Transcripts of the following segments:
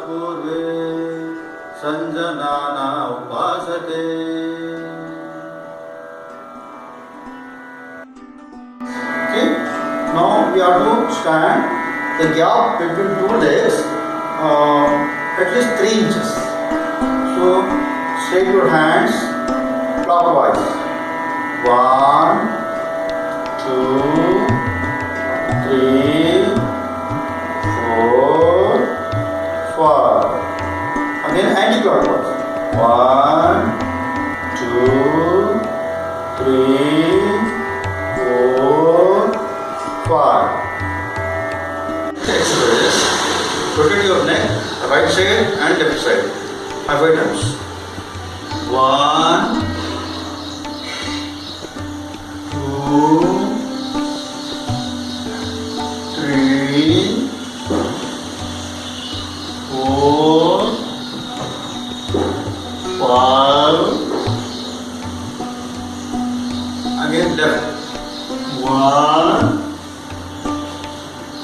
पूर्वे संजनाना उपासते. Okay, now we have to stand the gap between two legs at least 3 inches. So straight your hands clockwise. 1, 2, 3, 4, 5. Again anti-clockwise. 1, 2, 3, 4, 5. Exercise. Rotate your neck, right side and left side. 5 times. 1, 2, 3, 4, 5. Again left. 1,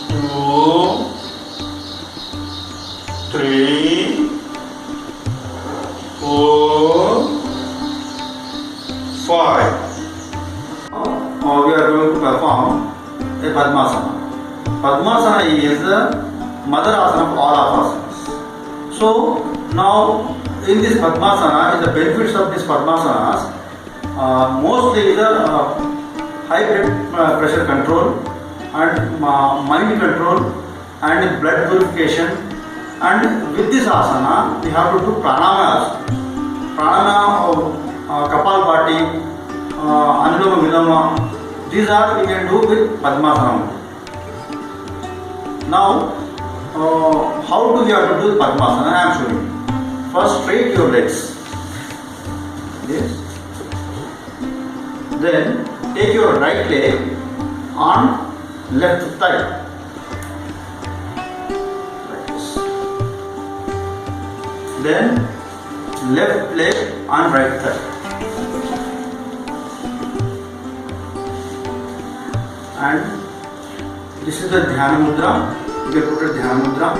2, 3, 4, 5. Now we are going to perform a Padmasana. Padmasana is the mother asana of all of asanas. So now in this Padmasana, the benefits of this Padmasanas, mostly the high blood pressure control and mind control and blood purification. And with this asana, we have to do pranayama. Pranayama, Kapalbhati, Anuloma Viloma. These are we can do with Padmasana. Now, how do we have to do Padmasana? I am showing you. First, straight your legs. Yes. Then take your right leg on left thigh. Like this. Then left leg on right thigh. And this is the Dhyana Mudra. You can put a Dhyana Mudra.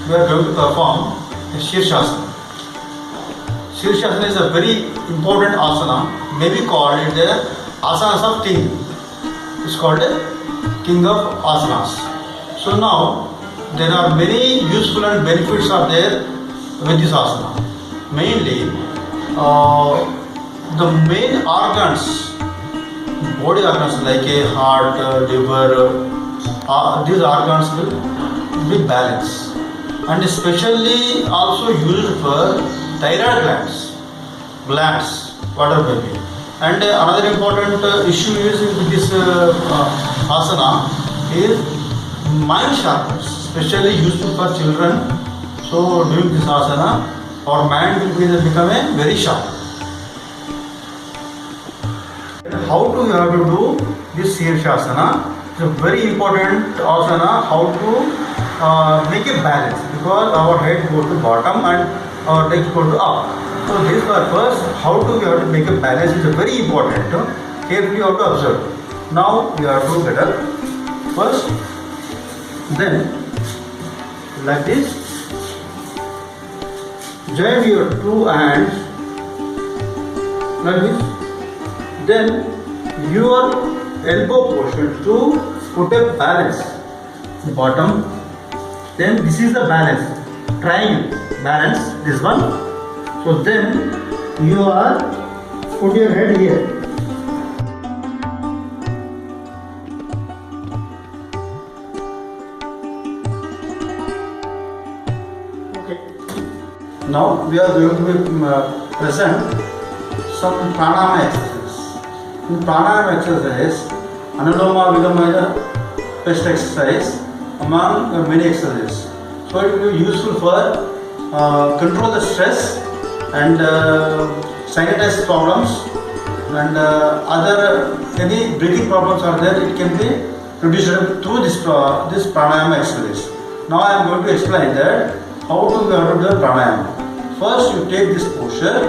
We are going to perform a Shirshasana. Shirshasana is a very important asana, maybe called it the asanas of king. It's called the king of asanas. So now there are many useful and benefits are there with this asana. Mainly the main organs, body organs like a heart, liver, these organs will be balanced. And especially also used for thyroid glands, whatever may be. And another important issue is with this asana is mind sharpness, especially useful for children. So doing this asana, our mind will become very sharp. How do we have to do this Shirshasana? It's a very important asana. How to make a balance, because our head goes to bottom and our legs go to up. So this purpose, how do we have to make a balance is very important. Carefully you have to observe. Now we have to get up first, then like this, join your two hands like this, then your elbow portion to put a balance bottom. Then this is the balance, triangle balance, this one. So then you are put your head here. Okay. Now we are going to present some pranayama exercise. In pranayama exercise, Anuloma Viloma is the best exercise among many exercises. So it will be useful for control the stress and sinusitis problems and other any breathing problems are there. It can be produced through this pranayama exercise. Now I am going to explain that how to do the pranayama. First you take this posture,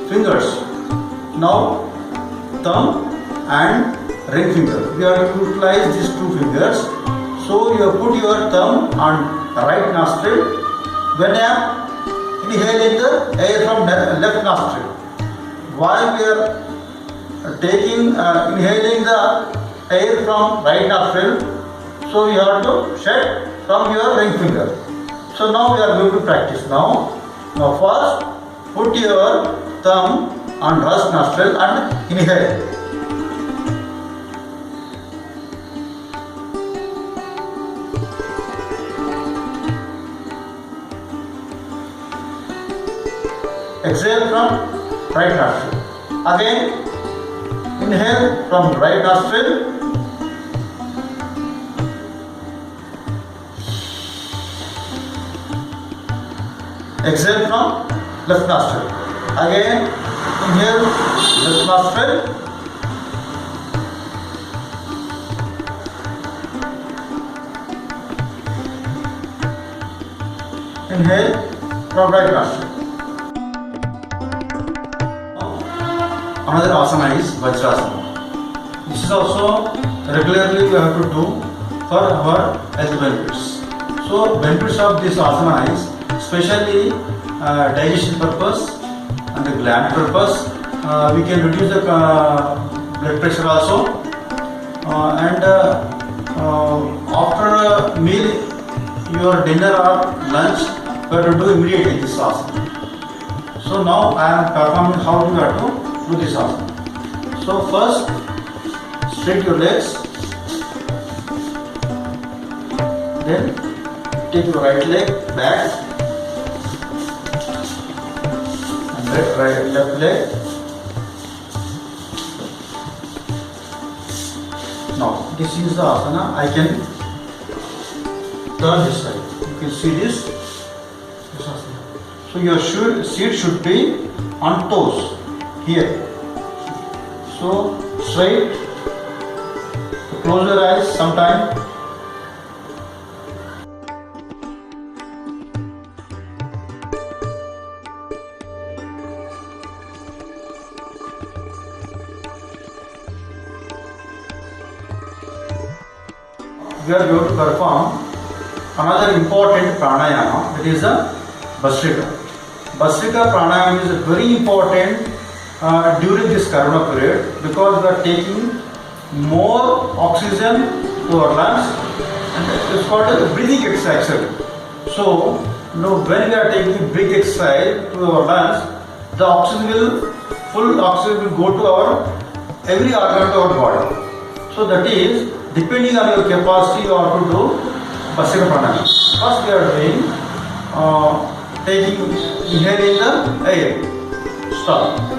fingers. Now thumb and ring finger. We have to utilize these two fingers. So you put your thumb on right nostril. When I am inhaling the air from left nostril. While we are inhaling the air from right nostril, so you have to shed from your ring finger. So now we are going to practice. Now first put your thumb on right nostril and inhale. Exhale from right nostril. Again, inhale from right nostril. Exhale from left nostril. Again, inhale left nostril. Inhale from right nostril. Another asana is Vajrasana. This is also regularly we have to do for our health benefits. So benefits of this asana is especially digestion purpose and the gland purpose. We can reduce the blood pressure also. And after a meal, your dinner or lunch, we have to do immediately this asana. So now I am performing how we have to do this asana. So first, straight your legs, then take your right leg back, and left leg. Now this is the asana. I can turn this side. You can see this asana. So your seat should be on toes. Here. So straight, close your eyes sometime. We are going to perform another important pranayama, that is the Bhastrika. Bhastrika pranayama is very important during this corona period because we are taking more oxygen to our lungs and it's called a breathing exercise. So when we are taking big exercise to our lungs, the full oxygen will go to our every organ to our body. So that is depending on your capacity you have to do Bhastrika pranayama. First we are doing inhaling the air. Stop.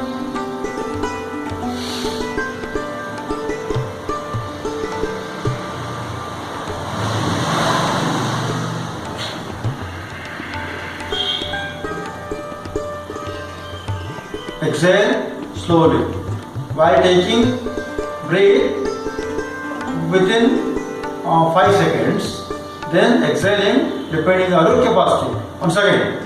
Exhale slowly. While taking breath within 5 seconds, then exhaling depending on your capacity. Once again.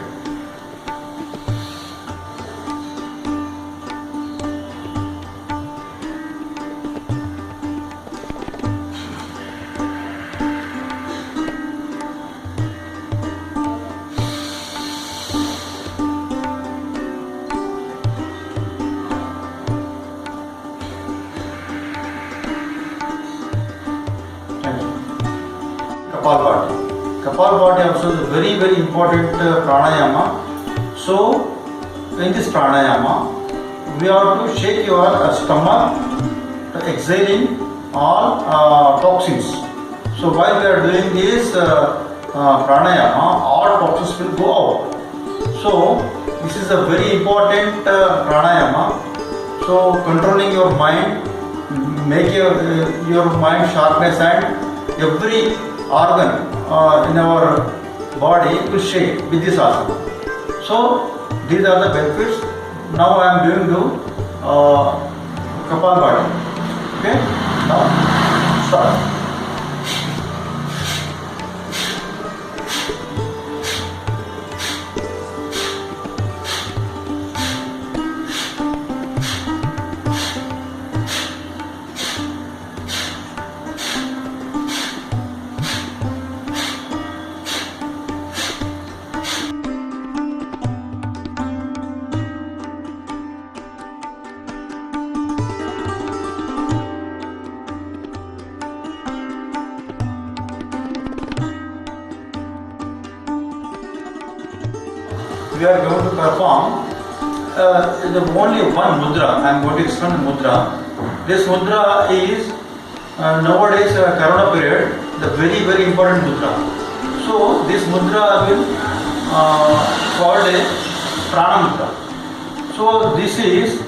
Kapalabhati also is a very important pranayama. So in this pranayama we have to shake your stomach to exhaling all toxins. So while we are doing this pranayama, all toxins will go out. So this is a very important pranayama. So controlling your mind, make your mind sharpness, and every organ in our body will shake with this asana. So these are the benefits. Now I am going to Kapalabhati. Okay. Now start. we are going to perform the only one mudra. I am going to explain the mudra. This mudra is nowadays Corona period, the very important mudra. So this mudra will called a prana mudra. So this is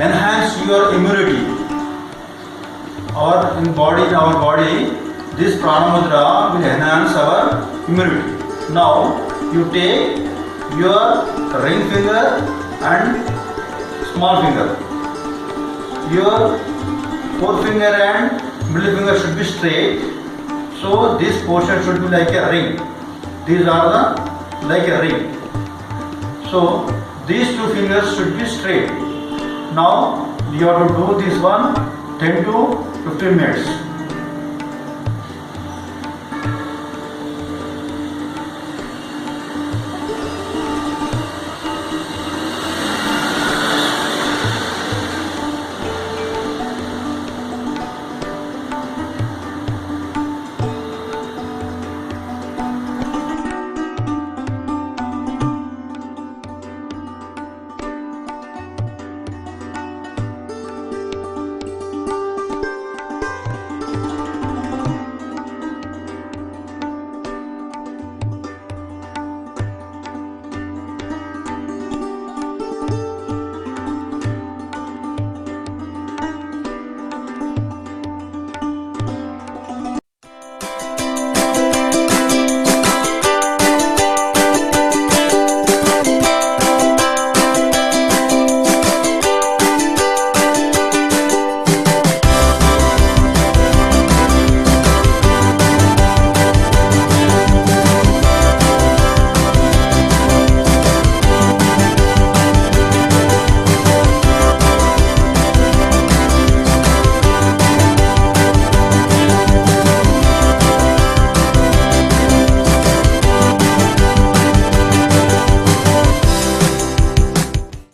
enhance your immunity. In our body, this prana mudra will enhance our immunity. Now you take your ring finger and small finger. Your forefinger and middle finger should be straight. So this portion should be like a ring. These are the like a ring. So these two fingers should be straight. Now you have to do this one 10 to 15 minutes.